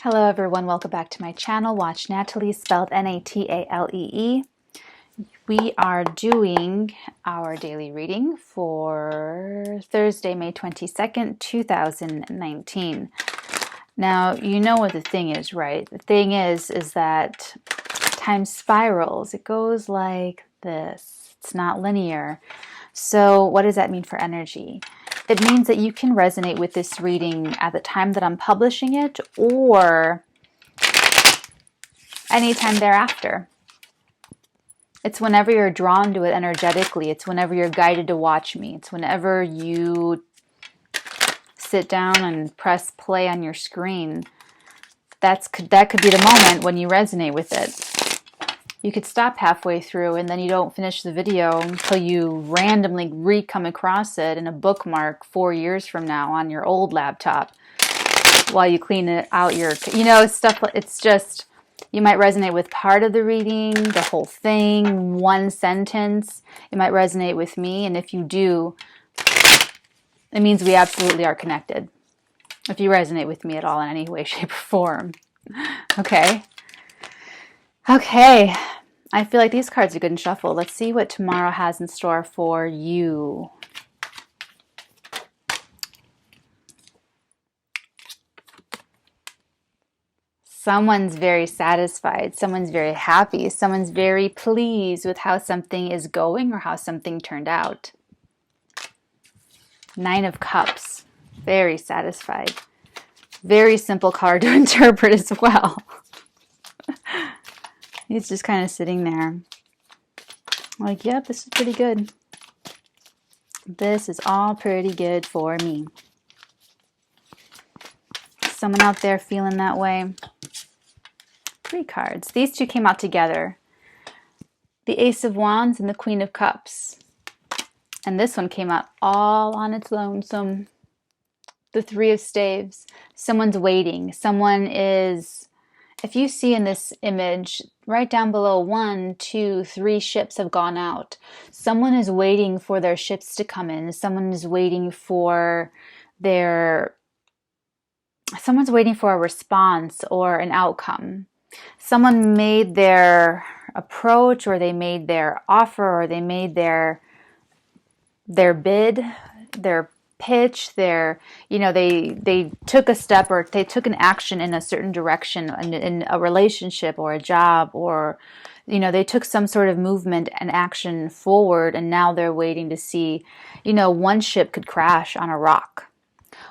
Hello everyone, welcome back to my channel. Watch Natalie, spelled Natalee. We are doing our daily reading for Thursday, May 22nd, 2019. Now, you know what the thing is, right? The thing is that time spirals. It goes like this. It's not linear. So what does that mean for energy? It means that you can resonate with this reading at the time that I'm publishing it or anytime thereafter. It's whenever you're drawn to it energetically. It's whenever you're guided to watch me. It's whenever you sit down and press play on your screen. That could be the moment when you resonate with it. You could stop halfway through and then you don't finish the video until you randomly come across it in a bookmark 4 years from now on your old laptop while you clean it out stuff. It's just, you might resonate with part of the reading, the whole thing, one sentence. It might resonate with me, and if you do, it means we absolutely are connected. If you resonate with me at all in any way, shape, or form. Okay. I feel like these cards are good and shuffle. Let's see what tomorrow has in store for you. Someone's very satisfied. Someone's very happy. Someone's very pleased with how something is going or how something turned out. Nine of Cups. Very satisfied. Very simple card to interpret as well. He's just kind of sitting there. Like, yep, this is pretty good. This is all pretty good for me. Someone out there feeling that way? 3 cards. These two came out together. The Ace of Wands and the Queen of Cups. And this one came out all on its lonesome. The 3 of Staves. Someone's waiting. Someone is, if you see in this image, right down below, 1, 2, 3 ships have gone out. Someone is waiting for their ships to come in. Someone's waiting for someone's waiting for a response or an outcome. Someone made their approach, or they made their offer, or they made their bid, their pitch, they took a step, or they took an action in a certain direction in a relationship or a job, or they took some sort of movement and action forward, and now they're waiting to see. One ship could crash on a rock.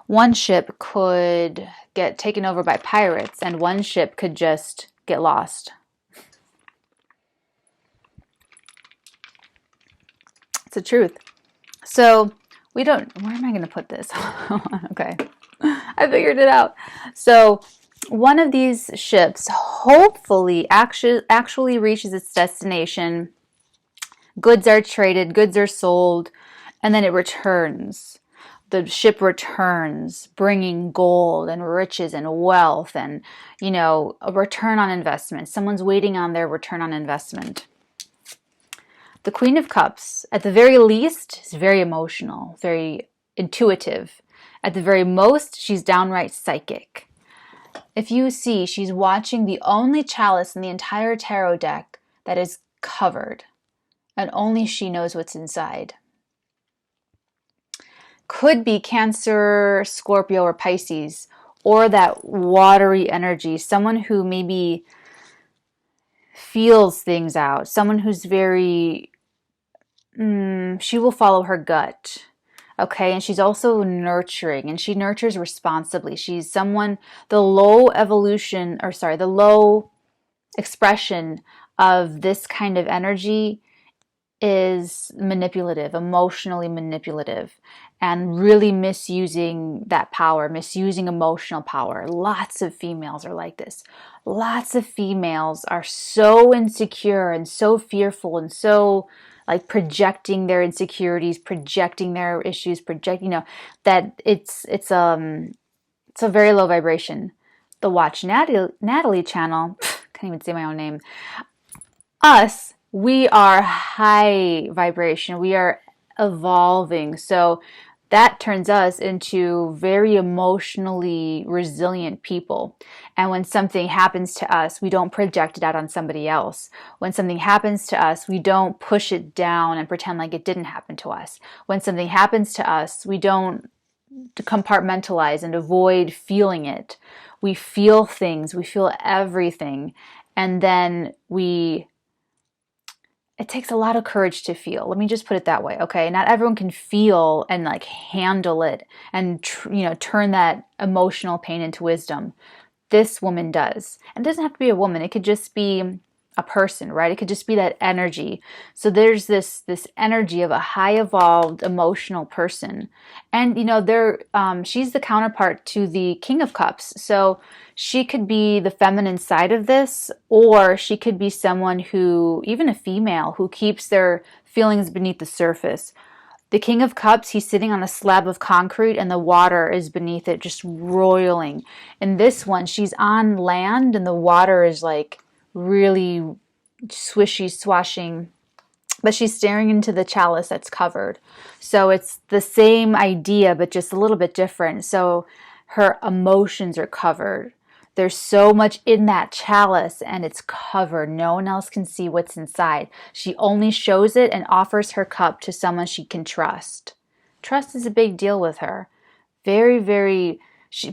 One ship could get taken over by pirates, and one ship could just get lost. It's the truth. So where am I going to put this? Okay, I figured it out. So one of these ships hopefully actually reaches its destination. Goods are traded, goods are sold, and then it returns. The ship returns, bringing gold and riches and wealth and, a return on investment. Someone's waiting on their return on investment. The Queen of Cups, at the very least, is very emotional, very intuitive. At the very most, she's downright psychic. If you see, she's watching the only chalice in the entire tarot deck that is covered, and only she knows what's inside. Could be Cancer, Scorpio, or Pisces, or that watery energy. Someone who maybe feels things out. Someone who's very, she will follow her gut. Okay, and she's also nurturing, and she nurtures responsibly. She's someone, the low expression of this kind of energy is manipulative, emotionally manipulative, and really misusing that power, misusing emotional power. Lots of females are like this. Lots of females are so insecure and so fearful and so projecting their insecurities, projecting their issues, that it's a very low vibration. The Watch Natalie channel, can't even say my own name. We are high vibration. We are evolving. So that turns us into very emotionally resilient people. And when something happens to us, we don't project it out on somebody else. When something happens to us, we don't push it down and pretend like it didn't happen to us. When something happens to us, we don't compartmentalize and avoid feeling it. We feel things, we feel everything. And then it takes a lot of courage to feel. Let me just put it that way, okay? Not everyone can feel and like handle it and turn that emotional pain into wisdom. This woman does. And it doesn't have to be a woman. It could just be a person, right? It could just be that energy. So there's this energy of a high evolved emotional person. And she's the counterpart to the King of Cups. So she could be the feminine side of this, or she could be someone who, even a female, who keeps their feelings beneath the surface. The King of Cups, he's sitting on a slab of concrete and the water is beneath it, just roiling. In this one, she's on land and the water is like really swishy, swashing, but she's staring into the chalice that's covered. So it's the same idea, but just a little bit different. So her emotions are covered. There's so much in that chalice and it's covered. No one else can see what's inside. She only shows it and offers her cup to someone she can trust. Trust is a big deal with her. Very, very,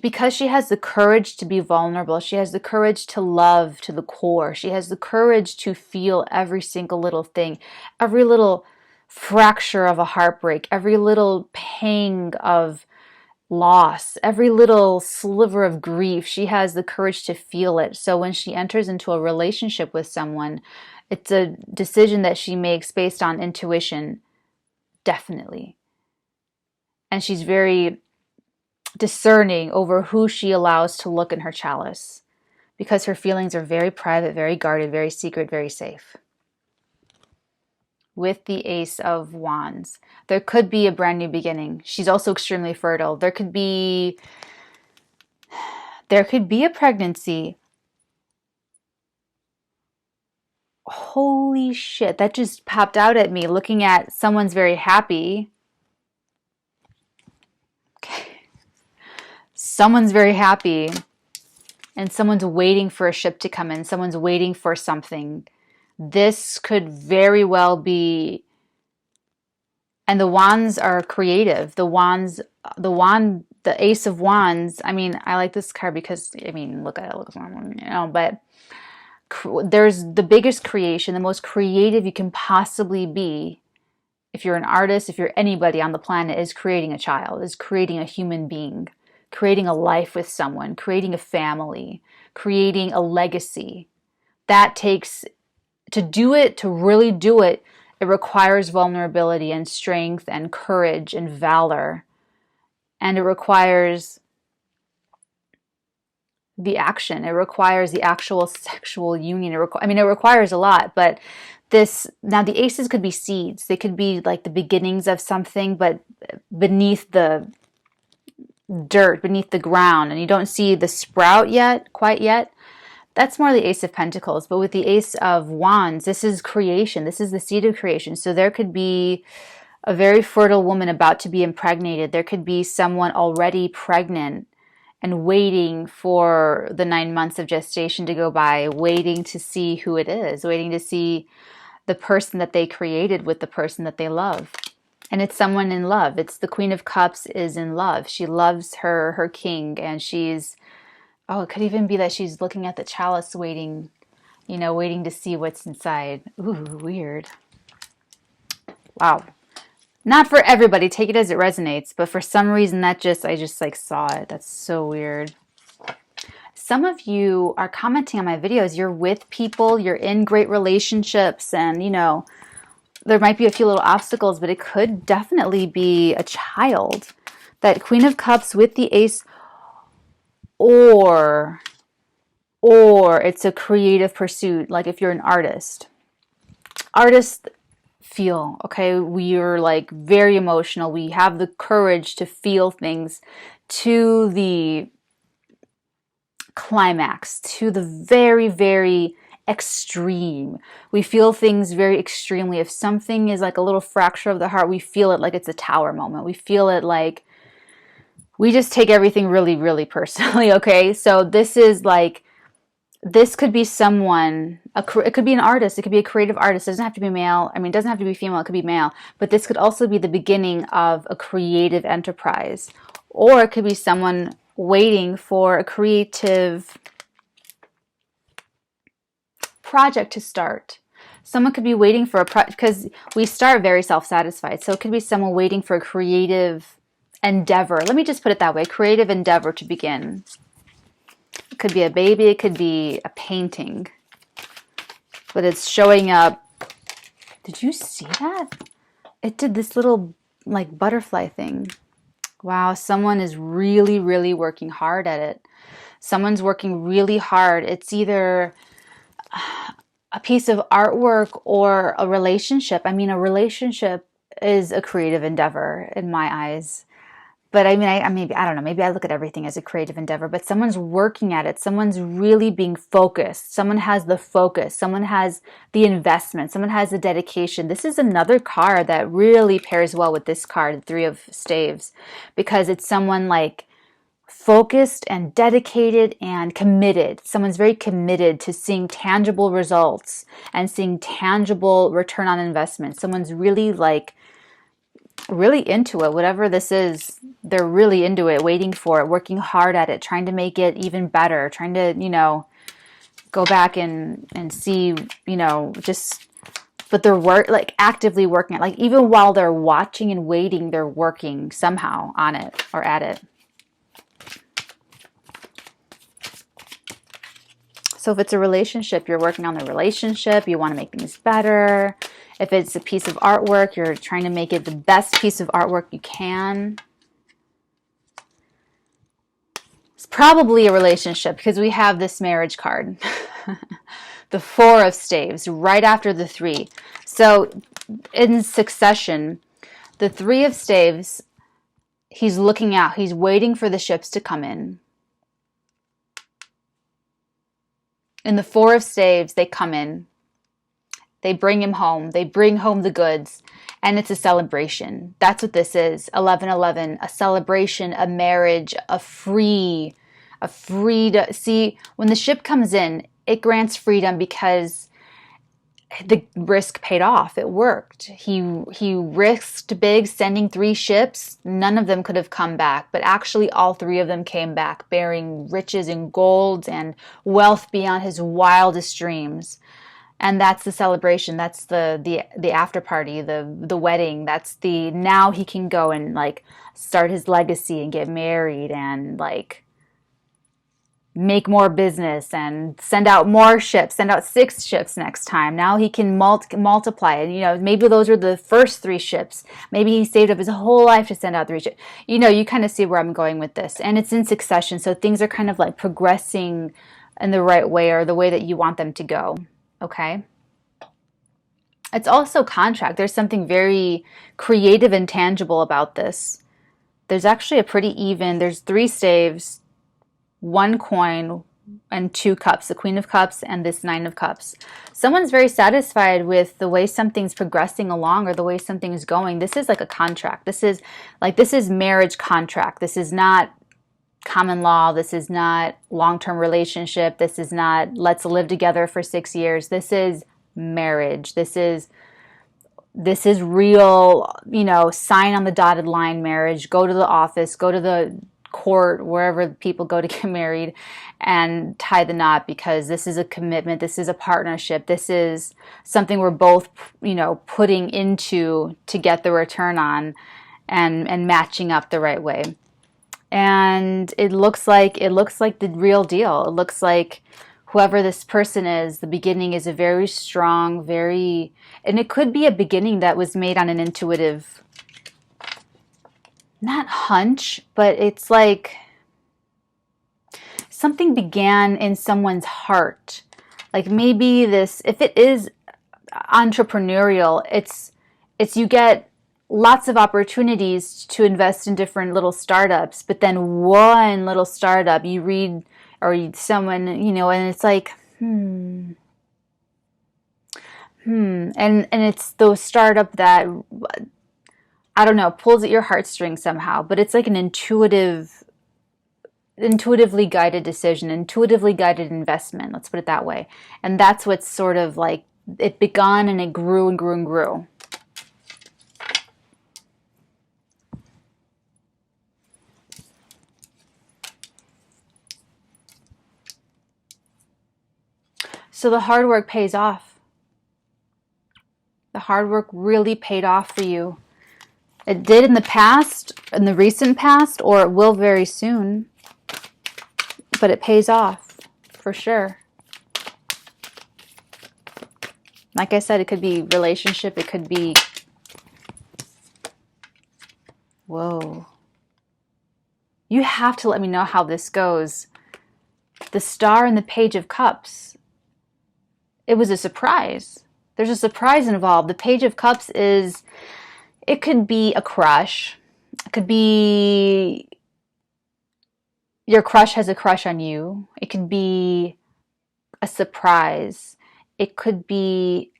because she has the courage to be vulnerable. She has the courage to love to the core. She has the courage to feel every single little thing, every little fracture of a heartbreak, every little pang of loss, every little sliver of grief. She has the courage to feel it. So when she enters into a relationship with someone, it's a decision that she makes based on intuition, definitely. And she's very discerning over who she allows to look in her chalice, because her feelings are very private, very guarded, very secret, very safe. With the Ace of Wands, there could be a brand new beginning. She's also extremely fertile. There could be a pregnancy. Holy shit, that just popped out at me looking at someone's very happy. Okay. Someone's very happy and someone's waiting for a ship to come in. Someone's waiting for something. This could very well be, and the wands are creative. The Ace of Wands. I mean, I like this card because, I mean, look at it, but there's the biggest creation, the most creative you can possibly be. If you're an artist, if you're anybody on the planet, is creating a child, is creating a human being, creating a life with someone, creating a family, creating a legacy. That takes, to do it, to really do it, it requires vulnerability and strength and courage and valor. And it requires the action. It requires the actual sexual union. It requires a lot, but now the aces could be seeds. They could be like the beginnings of something, but beneath the dirt, beneath the ground, and you don't see the sprout quite yet. That's more the Ace of Pentacles. But with the Ace of Wands, this is creation. This is the seed of creation. So there could be a very fertile woman about to be impregnated. There could be someone already pregnant and waiting for the 9 months of gestation to go by, waiting to see who it is, waiting to see the person that they created with the person that they love. And it's someone in love. It's the Queen of Cups is in love. She loves her king, and she's, it could even be that she's looking at the chalice waiting to see what's inside. Ooh, weird. Wow. Not for everybody, take it as it resonates, but for some reason I just like saw it. That's so weird. Some of you are commenting on my videos. You're with people, you're in great relationships, and there might be a few little obstacles, but it could definitely be a child. That Queen of Cups with the Ace, or it's a creative pursuit, like if you're an artist. Artists feel, okay? We are like very emotional. We have the courage to feel things to the climax, to the very, very extreme. We feel things very extremely. If something is like a little fracture of the heart, we feel it like it's a tower moment. We feel it like we just take everything really, really personally, okay? So this is like, this could be someone, it could be an artist, it could be a creative artist. It doesn't have to be male. I mean, it doesn't have to be female, it could be male. But this could also be the beginning of a creative enterprise. Or it could be someone waiting for a creative project to start. Someone could be waiting for a project, because we start very self-satisfied. So it could be someone waiting for a creative endeavor. Let me just put it that way, creative endeavor to begin. It could be a baby, it could be a painting, but it's showing up. Did you see that? It did this little like butterfly thing. Wow, someone is really, really working hard at it. Someone's working really hard. It's either a piece of artwork or a relationship. I mean, a relationship is a creative endeavor in my eyes. But I mean, I don't know, maybe I look at everything as a creative endeavor, but someone's working at it. Someone's really being focused. Someone has the focus. Someone has the investment. Someone has the dedication. This is another card that really pairs well with this card, the Three of Staves, because it's someone like focused and dedicated and committed. Someone's very committed to seeing tangible results and seeing tangible return on investment. Someone's really like, really into it, whatever this is. They're really into it, waiting for it, working hard at it, trying to make it even better, trying to, you know, go back and see, you know, just, but they're like actively working at, like even while they're watching and waiting, they're working somehow on it or at it. So if it's a relationship, you're working on the relationship, you want to make things better. If it's a piece of artwork, you're trying to make it the best piece of artwork you can. It's probably a relationship because we have this marriage card. The Four of Staves, right after the Three. So in succession, the Three of Staves, he's looking out, he's waiting for the ships to come in. In the Four of Staves, they come in. They bring him home. They bring home the goods. And it's a celebration. That's what this is. 1111, a celebration, a marriage, a freedom. See, when the ship comes in, it grants freedom because the risk paid off. It worked. He risked big, sending 3 ships. None of them could have come back, but actually all 3 of them came back, bearing riches and gold and wealth beyond his wildest dreams. And that's the celebration. That's the after party, the wedding. That's the, now he can go and like start his legacy and get married and like make more business and send out more ships, send out 6 ships next time. Now he can multiply it. You know, maybe those are the first 3 ships. Maybe he saved up his whole life to send out 3 ships. You know, you kind of see where I'm going with this. And it's in succession. So things are kind of like progressing in the right way or the way that you want them to go. Okay. It's also contract. There's something very creative and tangible about this. There's actually a pretty even, there's 3 staves, 1 coin, and 2 cups, the Queen of Cups and this 9 of Cups. Someone's very satisfied with the way something's progressing along or the way something's going. This is like a contract. This is marriage contract. This is not common law. This is not long-term relationship. This is not let's live together for 6 years. This is marriage. This is real, you know, sign on the dotted line marriage, go to the office, go to the court, wherever people go to get married, and tie the knot, because this is a commitment. This is a partnership. This is something we're both, you know, putting into to get the return on and matching up the right way. And it looks like the real deal. It looks like whoever this person is, the beginning is a very strong, and it could be a beginning that was made on an intuitive, not hunch, but it's like something began in someone's heart. Like maybe this, if it is entrepreneurial, it's you get lots of opportunities to invest in different little startups, but then one little startup you read or someone, you know, and it's like, And it's those startup that, I don't know, pulls at your heartstrings somehow, but it's like an intuitively guided decision, intuitively guided investment, let's put it that way. And that's what's sort of like, it began and it grew and grew and grew. So the hard work pays off. The hard work really paid off for you. It did in the past, in the recent past, or it will very soon. But it pays off, for sure. Like I said, it could be relationship, it could be... Whoa. You have to let me know how this goes. The Star and the Page of Cups. It was a surprise. There's a surprise involved. The Page of Cups is... It could be a crush. It could be... Your crush has a crush on you. It could be a surprise. It could be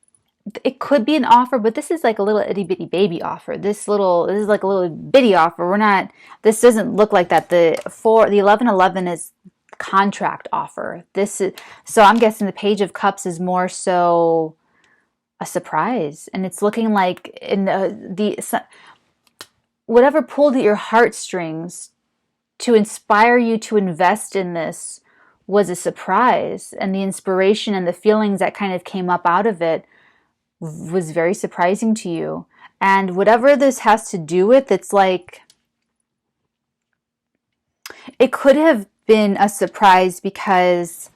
an offer, but this is like a little itty bitty baby offer. This is like a little bitty offer. This doesn't look like that. The 1111 is contract offer. So I'm guessing the Page of Cups is more so a surprise, and it's looking like in whatever pulled at your heartstrings to inspire you to invest in this was a surprise, and the inspiration and the feelings that kind of came up out of it was very surprising to you. And whatever this has to do with, it's like it could have been a surprise because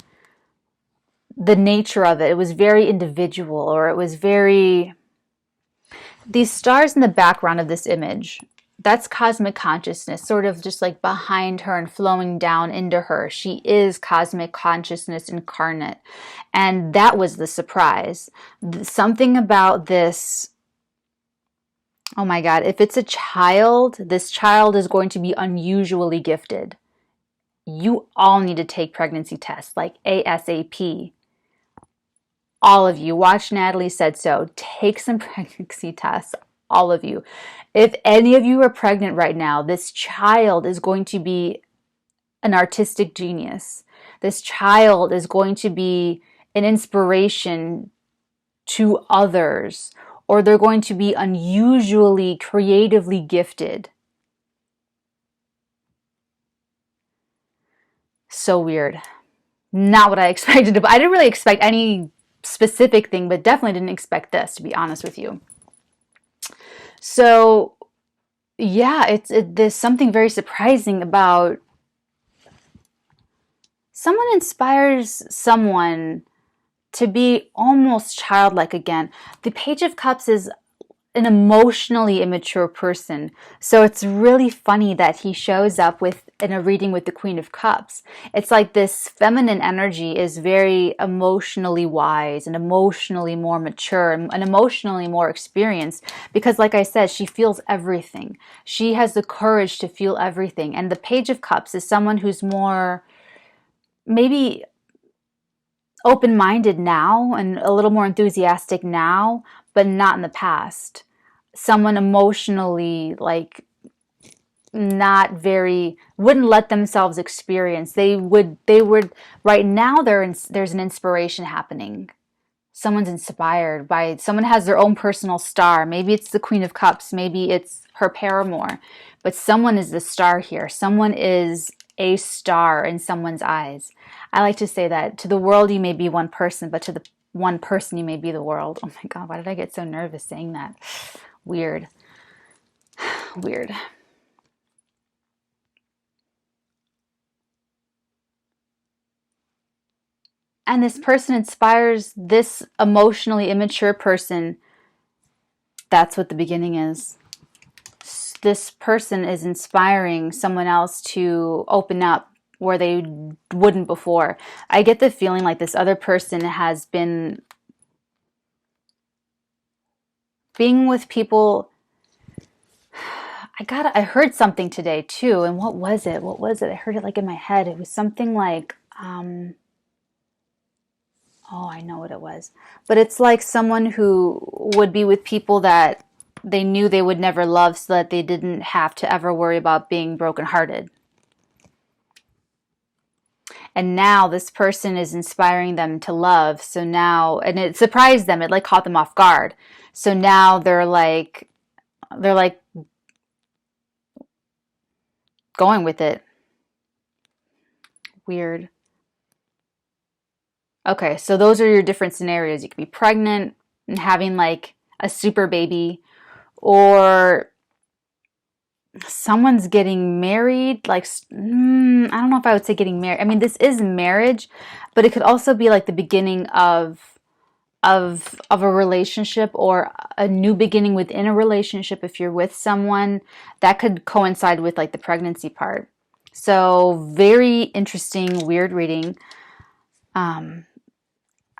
the nature of it was very individual, or it was very... These stars in the background of this image, that's cosmic consciousness, sort of just like behind her and flowing down into her. She is cosmic consciousness incarnate. And that was the surprise. Something about this, oh my God, if it's a child, this child is going to be unusually gifted. You all need to take pregnancy tests, like ASAP. All of you. Watch Natalie Said So. Take some pregnancy tests. All of you. If any of you are pregnant right now, this child is going to be an artistic genius. This child is going to be an inspiration to others, or they're going to be unusually creatively gifted. So weird. Not what I expected. I didn't really expect any specific thing, but definitely didn't expect this, to be honest with you. So yeah, there's something very surprising about someone inspires someone to be almost childlike again. The Page of Cups is an emotionally immature person. So it's really funny that he shows up in a reading with the Queen of Cups. It's like this feminine energy is very emotionally wise and emotionally more mature and emotionally more experienced, because like I said, she feels everything. She has the courage to feel everything. And the Page of Cups is someone who's more maybe open-minded now and a little more enthusiastic now, but not in the past. Someone emotionally, like, wouldn't let themselves experience. They would, right now there's an inspiration happening. Someone's inspired by, someone has their own personal star. Maybe it's the Queen of Cups, maybe it's her paramour, but someone is the star here. Someone is a star in someone's eyes. I like to say that to the world you may be one person, but to the one person you may be the world. Oh my God, why did I get so nervous saying that? Weird. Weird. And this person inspires this emotionally immature person. That's what the beginning is. This person is inspiring someone else to open up where they wouldn't before. I get the feeling like this other person has been being with people. I heard something today too, and what was it? I heard it like in my head. It was something like, Oh, I know what it was. But it's like someone who would be with people that they knew they would never love so that they didn't have to ever worry about being brokenhearted. And now this person is inspiring them to love. So now, and it surprised them, it like caught them off guard. So now they're like going with it. Weird. Okay, so those are your different scenarios. You could be pregnant and having like a super baby, or someone's getting married. Like, I don't know if I would say getting married. I mean, this is marriage, but it could also be like the beginning of a relationship, or a new beginning within a relationship if you're with someone. That could coincide with like the pregnancy part. So very interesting, weird reading.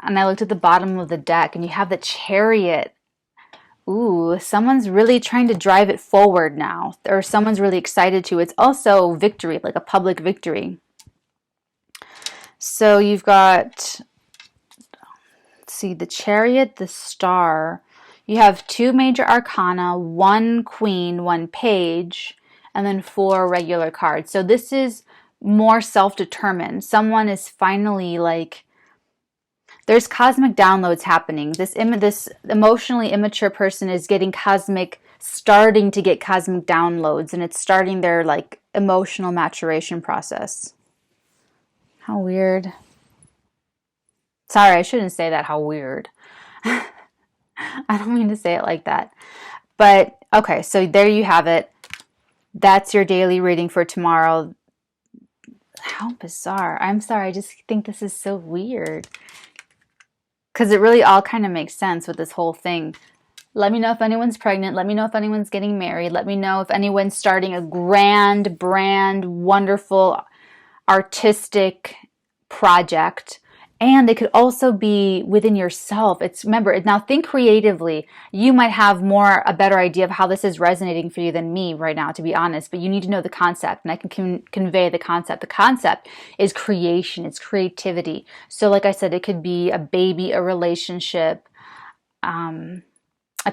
And I looked at the bottom of the deck and you have the Chariot. Ooh, someone's really trying to drive it forward now, or someone's really excited to. It's also victory, like a public victory. So you've got, let's see, the Chariot, the Star. You have 2 major arcana, 1 queen, 1 page, and then 4 regular cards. So this is more self-determined. Someone is finally like, there's cosmic downloads happening. This emotionally immature person is starting to get cosmic downloads, and it's starting their like emotional maturation process. How weird. Sorry, I shouldn't say that. How weird. I don't mean to say it like that. But okay, so there you have it. That's your daily reading for tomorrow. How bizarre. I'm sorry. I just think this is so weird. Because it really all kind of makes sense with this whole thing. Let me know if anyone's pregnant. Let me know if anyone's getting married. Let me know if anyone's starting a grand, brand, wonderful, artistic project. And it could also be within yourself. Remember, now think creatively. You might have a better idea of how this is resonating for you than me right now, to be honest, but you need to know the concept, and I can convey the concept. The concept is creation, it's creativity. So like I said, it could be a baby, a relationship, a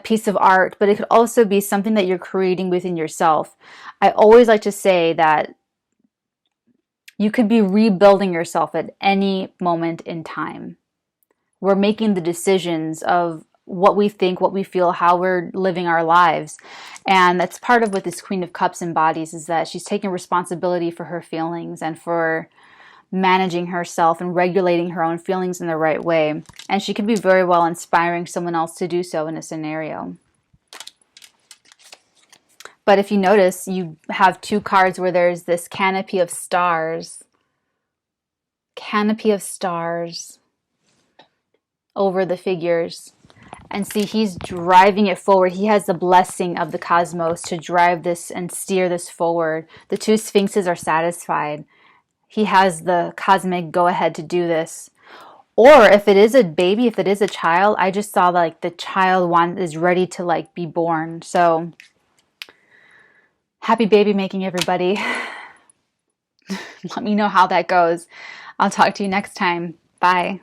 piece of art, but it could also be something that you're creating within yourself. I always like to say that you could be rebuilding yourself at any moment in time. We're making the decisions of what we think, what we feel, how we're living our lives. And that's part of what this Queen of Cups embodies, is that she's taking responsibility for her feelings and for managing herself and regulating her own feelings in the right way. And she could be very well inspiring someone else to do so in a scenario. But if you notice, you have 2 cards where there's this canopy of stars. Canopy of stars over the figures. And see, he's driving it forward. He has the blessing of the cosmos to drive this and steer this forward. The 2 sphinxes are satisfied. He has the cosmic go-ahead to do this. Or if it is a baby, if it is a child, I just saw like the child is ready to like be born. So happy baby making, everybody. Let me know how that goes. I'll talk to you next time. Bye.